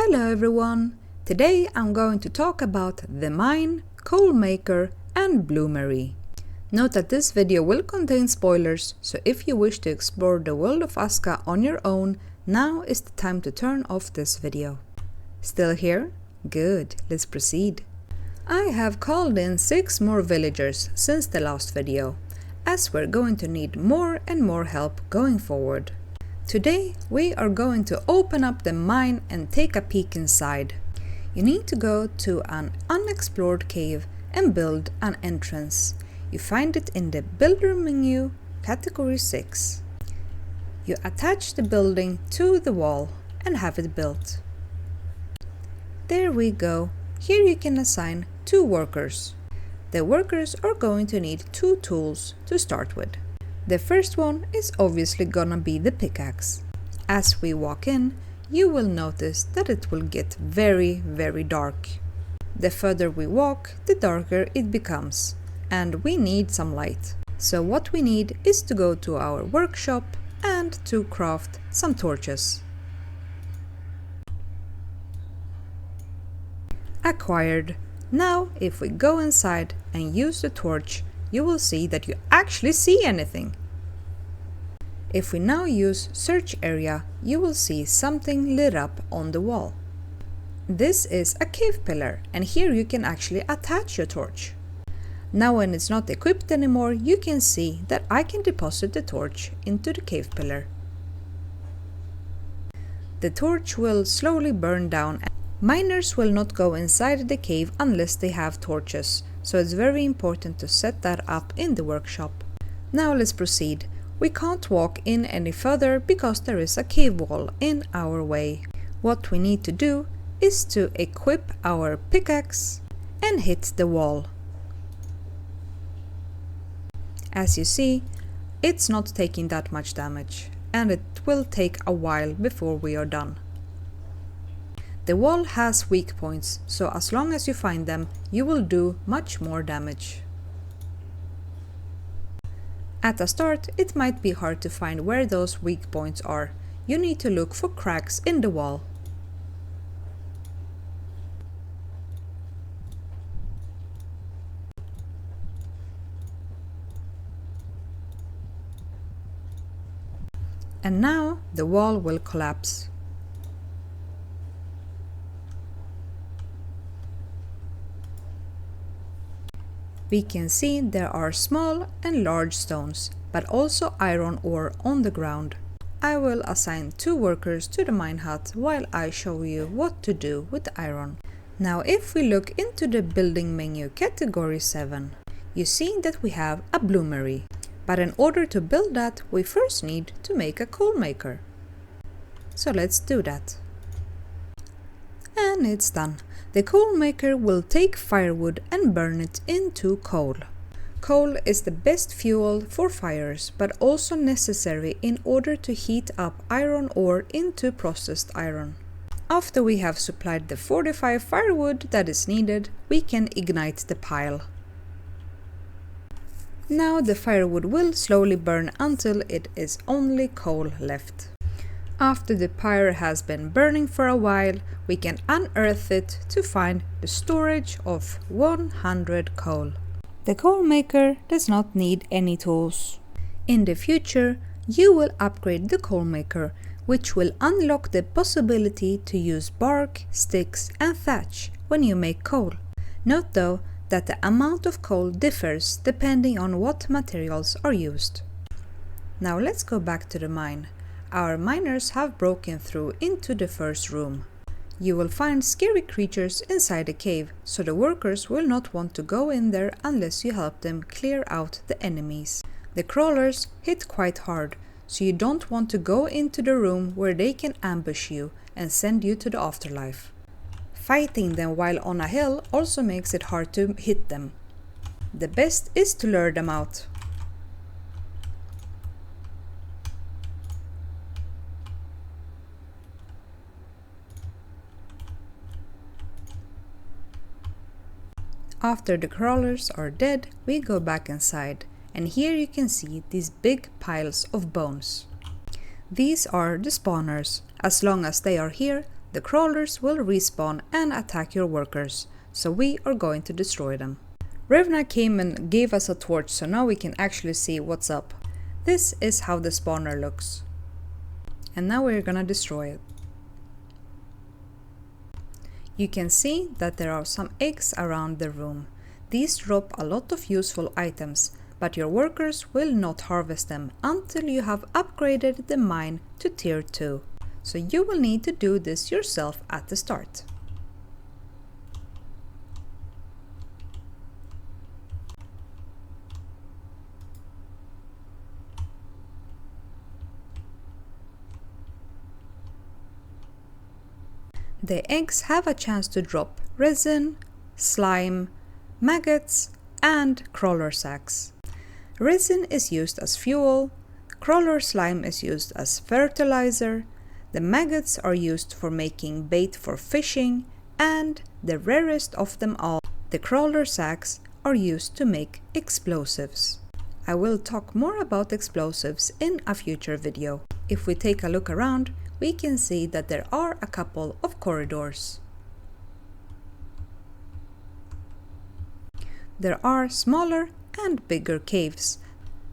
Hello everyone! Today I'm going to talk about the mine, coalmaker and Bloomery. Note that this video will contain spoilers, so if you wish to explore the world of Aska on your own, now is the time to turn off this video. Still here? Good, let's proceed. I have called in 6 more villagers since the last video, as we're going to need more and more help going forward. Today we are going to open up the mine and take a peek inside. You need to go to an unexplored cave and build an entrance. You find it in the builder menu, category 6. You attach the building to the wall and have it built. There we go. Here you can assign 2 workers. The workers are going to need 2 tools to start with. The first one is obviously gonna be the pickaxe. As we walk in, you will notice that it will get very dark. The further we walk, the darker it becomes, and we need some light. So what we need is to go to our workshop and to craft some torches. Acquired. Now if we go inside and use the torch, you will see that you actually see anything. If we now use search area, you will see something lit up on the wall. This is a cave pillar, and here you can actually attach your torch. Now when it's not equipped anymore, you can see that I can deposit the torch into the cave pillar. The torch will slowly burn down. Miners will not go inside the cave unless they have torches, so it's very important to set that up in the workshop. Now let's proceed. We can't walk in any further because there is a cave wall in our way. What we need to do is to equip our pickaxe and hit the wall. As you see, it's not taking that much damage, and it will take a while before we are done. The wall has weak points, so as long as you find them, you will do much more damage. At the start, it might be hard to find where those weak points are. You need to look for cracks in the wall. And now the wall will collapse. We can see there are small and large stones, but also iron ore on the ground. I will assign 2 workers to the mine hut while I show you what to do with the iron. Now if we look into the building menu category 7, you see that we have a bloomery. But in order to build that, we first need to make a coalmaker. So let's do that. And it's done. The coalmaker will take firewood and burn it into coal. Coal is the best fuel for fires, but also necessary in order to heat up iron ore into processed iron. After we have supplied the 45 firewood that is needed, we can ignite the pile. Now the firewood will slowly burn until it is only coal left. After the pyre has been burning for a while, we can unearth it to find the storage of 100 coal. The coalmaker does not need any tools. In the future, you will upgrade the coalmaker, which will unlock the possibility to use bark, sticks and thatch when you make coal. Note though that the amount of coal differs depending on what materials are used. Now let's go back to the mine. Our miners have broken through into the first room. You will find scary creatures inside the cave, so the workers will not want to go in there unless you help them clear out the enemies. The crawlers hit quite hard, so you don't want to go into the room where they can ambush you and send you to the afterlife. Fighting them while on a hill also makes it hard to hit them. The best is to lure them out. After the crawlers are dead, we go back inside, and here you can see these big piles of bones. These are the spawners. As long as they are here, the crawlers will respawn and attack your workers, so we are going to destroy them. Revna came and gave us a torch, so now we can actually see what's up. This is how the spawner looks. And now we're gonna destroy it. You can see that there are some eggs around the room. These drop a lot of useful items, but your workers will not harvest them until you have upgraded the mine to tier 2. So you will need to do this yourself at the start. The eggs have a chance to drop resin, slime, maggots, and crawler sacks. Resin is used as fuel, crawler slime is used as fertilizer, the maggots are used for making bait for fishing, and the rarest of them all, the crawler sacks, are used to make explosives. I will talk more about explosives in a future video. If we take a look around, we can see that there are a couple of corridors. There are smaller and bigger caves.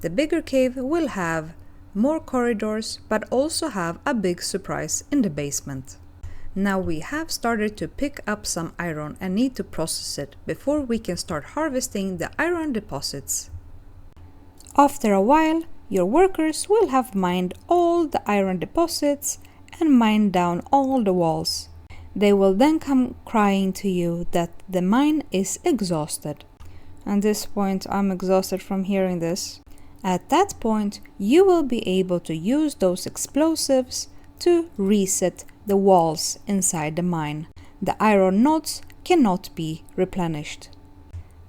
The bigger cave will have more corridors, but also have a big surprise in the basement. Now we have started to pick up some iron and need to process it before we can start harvesting the iron deposits. After a while, your workers will have mined all the iron deposits and mined down all the walls. They will then come crying to you that the mine is exhausted. At this point, I'm exhausted from hearing this. At that point, you will be able to use those explosives to reset the walls inside the mine. The iron nodes cannot be replenished.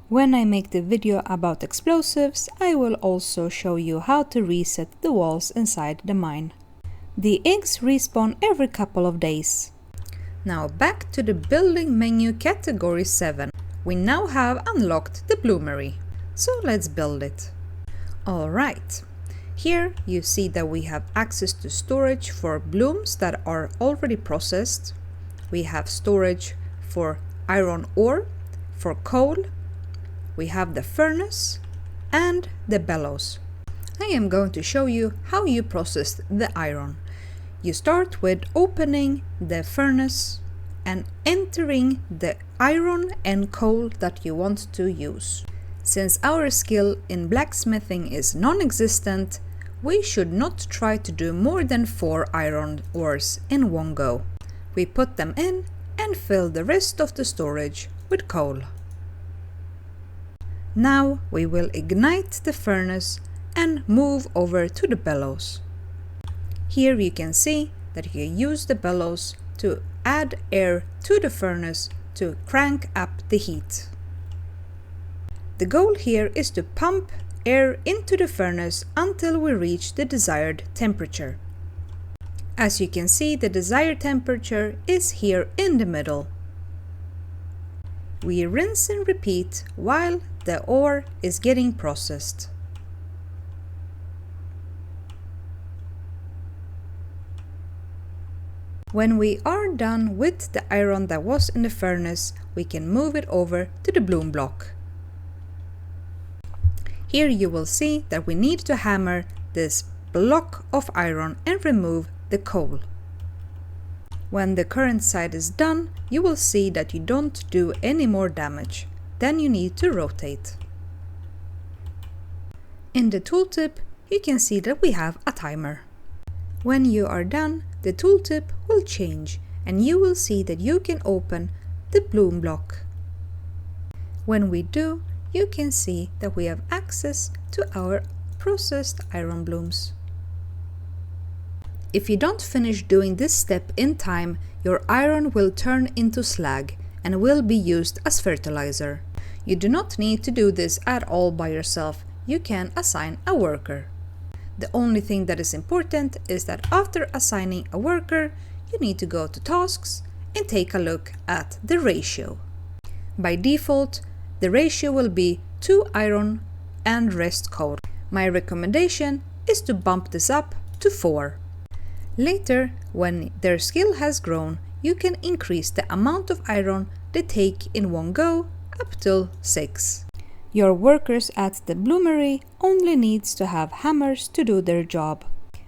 When I make the video about explosives, I will also show you how to reset the walls inside the mine. The eggs respawn every couple of days. Now back to the building menu category 7. We now have unlocked the Bloomery. So let's build it. Alright, here you see that we have access to storage for blooms that are already processed. We have storage for iron ore, for coal. We have the furnace and the bellows. I am going to show you how you process the iron. You start with opening the furnace and entering the iron and coal that you want to use. Since our skill in blacksmithing is non-existent, we should not try to do more than 4 iron ores in one go. We put them in and fill the rest of the storage with coal. Now we will ignite the furnace and move over to the bellows. Here you can see that you use the bellows to add air to the furnace to crank up the heat. The goal here is to pump air into the furnace until we reach the desired temperature. As you can see, the desired temperature is here in the middle. We rinse and repeat while the ore is getting processed. When we are done with the iron that was in the furnace, we can move it over to the bloom block. Here you will see that we need to hammer this block of iron and remove the coal. When the current side is done, you will see that you don't do any more damage. Then you need to rotate. In the tooltip, you can see that we have a timer. When you are done, the tooltip will change and you will see that you can open the bloom block. When we do, you can see that we have access to our processed iron blooms. If you don't finish doing this step in time, your iron will turn into slag and will be used as fertilizer. You do not need to do this at all by yourself. You can assign a worker. The only thing that is important is that after assigning a worker, you need to go to tasks and take a look at the ratio. By default, the ratio will be 2 iron and rest coal. My recommendation is to bump this up to 4. Later, when their skill has grown, you can increase the amount of iron they take in one go up till 6. Your workers at the Bloomery only needs to have hammers to do their job.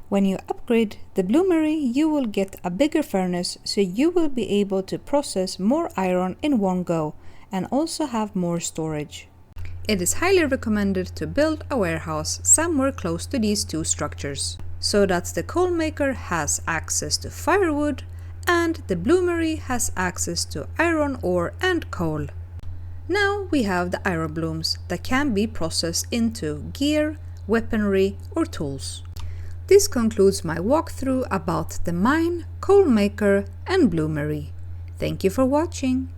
When you upgrade the Bloomery, you will get a bigger furnace, so you will be able to process more iron in one go and also have more storage. It is highly recommended to build a warehouse somewhere close to these two structures, so that the coalmaker has access to firewood and the Bloomery has access to iron ore and coal. Now we have the iron blooms that can be processed into gear, weaponry or tools. This concludes my walkthrough about the mine, coalmaker and Bloomery. Thank you for watching.